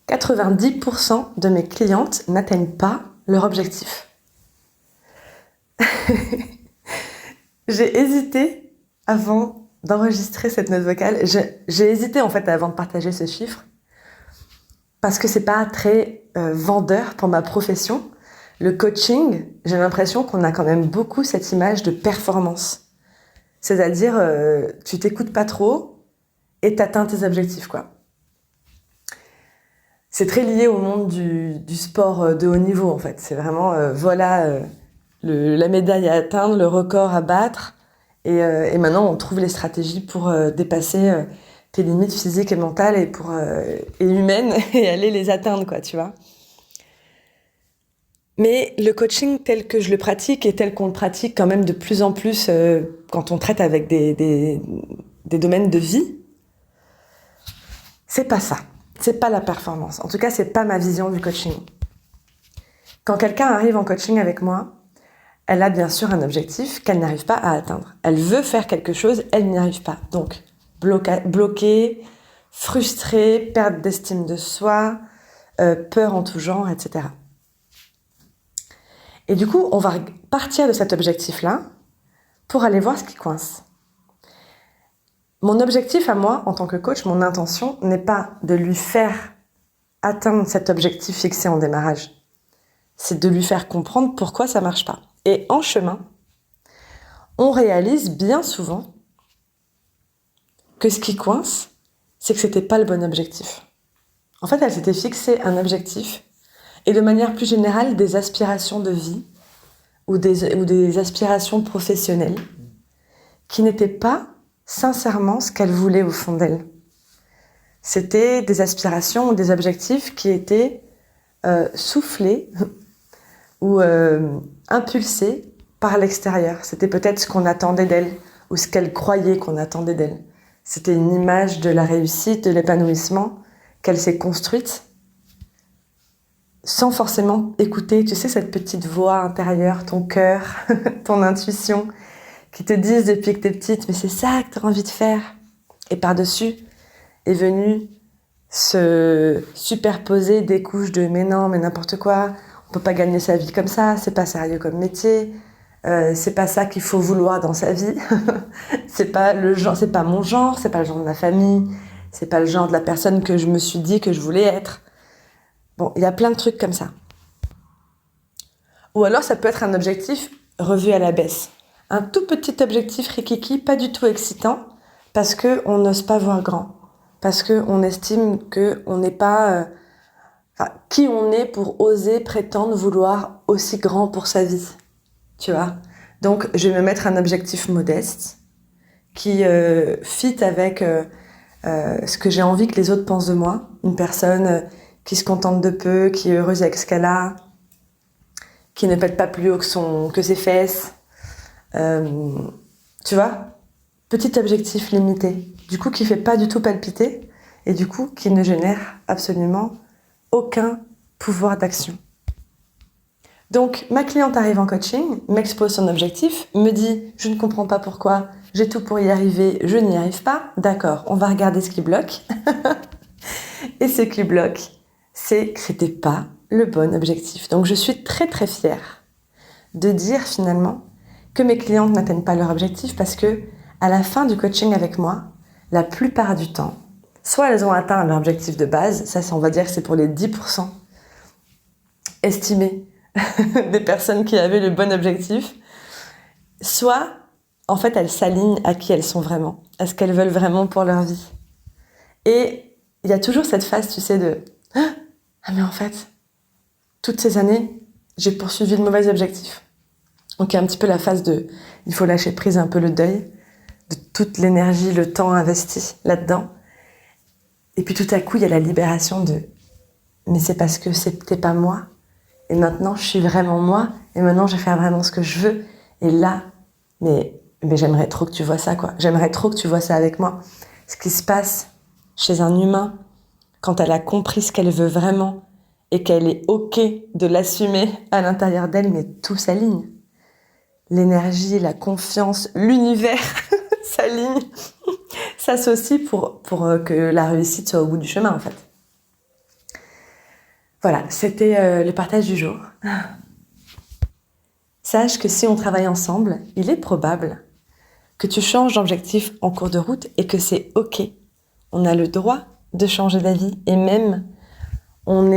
90% de mes clientes n'atteignent pas leur objectif. J'ai hésité avant d'enregistrer cette note vocale. J'ai hésité en fait avant de partager ce chiffre parce que c'est pas très vendeur pour ma profession. Le coaching, j'ai l'impression qu'on a quand même beaucoup cette image de performance. C'est-à-dire, tu t'écoutes pas trop et t'atteins tes objectifs, quoi. C'est très lié au monde du sport de haut niveau, en fait. C'est vraiment, la médaille à atteindre, le record à battre. Et maintenant, on trouve les stratégies pour dépasser tes limites physiques et mentales et humaines et aller les atteindre, quoi, tu vois. Mais le coaching tel que je le pratique et tel qu'on le pratique quand même de plus en plus quand on traite avec des domaines de vie, c'est pas ça. C'est pas la performance. En tout cas, c'est pas ma vision du coaching. Quand quelqu'un arrive en coaching avec moi, elle a bien sûr un objectif qu'elle n'arrive pas à atteindre. Elle veut faire quelque chose, elle n'y arrive pas. Donc, bloquée, frustrée, perte d'estime de soi, peur en tout genre, etc. Et du coup, on va partir de cet objectif-là pour aller voir ce qui coince. Mon objectif à moi, en tant que coach, mon intention n'est pas de lui faire atteindre cet objectif fixé en démarrage. C'est de lui faire comprendre pourquoi ça marche pas. Et en chemin, on réalise bien souvent que ce qui coince, c'est que c'était pas le bon objectif. En fait, elle s'était fixé un objectif et de manière plus générale, des aspirations de vie ou des aspirations professionnelles qui n'étaient pas sincèrement ce qu'elle voulait au fond d'elle. C'était des aspirations ou des objectifs qui étaient soufflés ou impulsés par l'extérieur. C'était peut-être ce qu'on attendait d'elle ou ce qu'elle croyait qu'on attendait d'elle. C'était une image de la réussite, de l'épanouissement qu'elle s'est construite sans forcément écouter, tu sais, cette petite voix intérieure, ton cœur, ton intuition, qui te disent depuis que t'es petite, mais c'est ça que t'as envie de faire. Et par-dessus est venue se superposer des couches de mais non, mais n'importe quoi, on peut pas gagner sa vie comme ça, c'est pas sérieux comme métier, c'est pas ça qu'il faut vouloir dans sa vie, c'est pas le genre, c'est pas mon genre, c'est pas le genre de ma famille, c'est pas le genre de la personne que je me suis dit que je voulais être. Bon, il y a plein de trucs comme ça. Ou alors ça peut être un objectif revu à la baisse. Un tout petit objectif rikiki, pas du tout excitant, parce qu'on n'ose pas voir grand. Parce qu'on estime qu'on n'est pas... qui on est pour oser prétendre vouloir aussi grand pour sa vie. Tu vois ? Donc, je vais me mettre un objectif modeste qui fit avec ce que j'ai envie que les autres pensent de moi. Une personne qui se contente de peu, qui est heureuse avec ce qu'elle a, qui ne pète pas plus haut que ses fesses. Tu vois ? Petit objectif limité. Du coup, qui fait pas du tout palpiter et du coup, qui ne génère absolument aucun pouvoir d'action. Donc, ma cliente arrive en coaching, m'expose son objectif, me dit « Je ne comprends pas pourquoi, j'ai tout pour y arriver, je n'y arrive pas. » D'accord, on va regarder ce qui bloque. Et ce qui bloque, c'est que c'était pas le bon objectif. Donc, je suis très très fière de dire finalement que mes clientes n'atteignent pas leur objectif parce que à la fin du coaching avec moi, la plupart du temps, soit elles ont atteint leur objectif de base, ça on va dire que c'est pour les 10% estimés des personnes qui avaient le bon objectif, soit en fait elles s'alignent à qui elles sont vraiment, à ce qu'elles veulent vraiment pour leur vie. Et il y a toujours cette phase, tu sais, de « Ah mais en fait, toutes ces années, j'ai poursuivi le mauvais objectif. » Donc il y a un petit peu la phase de « Il faut lâcher prise, un peu le deuil » de toute l'énergie, le temps investi là-dedans. Et puis tout à coup, il y a la libération de « Mais c'est parce que c'était pas moi. Et maintenant, je suis vraiment moi. Et maintenant, je vais faire vraiment ce que je veux. Et là, mais j'aimerais trop que tu vois ça, quoi. J'aimerais trop que tu vois ça avec moi. Ce qui se passe chez un humain, quand elle a compris ce qu'elle veut vraiment et qu'elle est OK de l'assumer à l'intérieur d'elle, mais tout s'aligne. L'énergie, la confiance, l'univers s'aligne, s'associe pour que la réussite soit au bout du chemin, en fait. Voilà, c'était le partage du jour. Sache que si on travaille ensemble, il est probable que tu changes d'objectif en cours de route et que c'est OK. On a le droit de changer d'avis et même on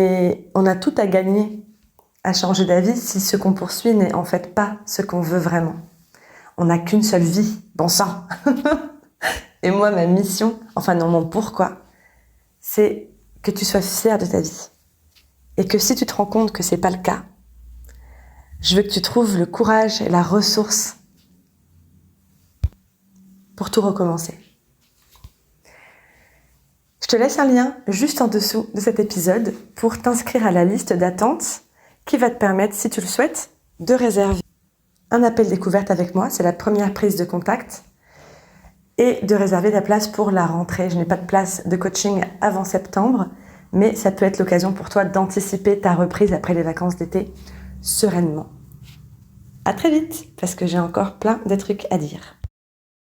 a tout à gagner à changer d'avis si ce qu'on poursuit n'est en fait pas ce qu'on veut vraiment. On n'a qu'une seule vie, bon sang. Et moi, ma mission, enfin non, mon pourquoi, c'est que tu sois fier de ta vie. Et que si tu te rends compte que c'est pas le cas, je veux que tu trouves le courage et la ressource pour tout recommencer. Je te laisse un lien juste en dessous de cet épisode pour t'inscrire à la liste d'attente qui va te permettre, si tu le souhaites, de réserver un appel découverte avec moi. C'est la première prise de contact. Et de réserver ta place pour la rentrée. Je n'ai pas de place de coaching avant septembre, mais ça peut être l'occasion pour toi d'anticiper ta reprise après les vacances d'été sereinement. À très vite, parce que j'ai encore plein de trucs à dire.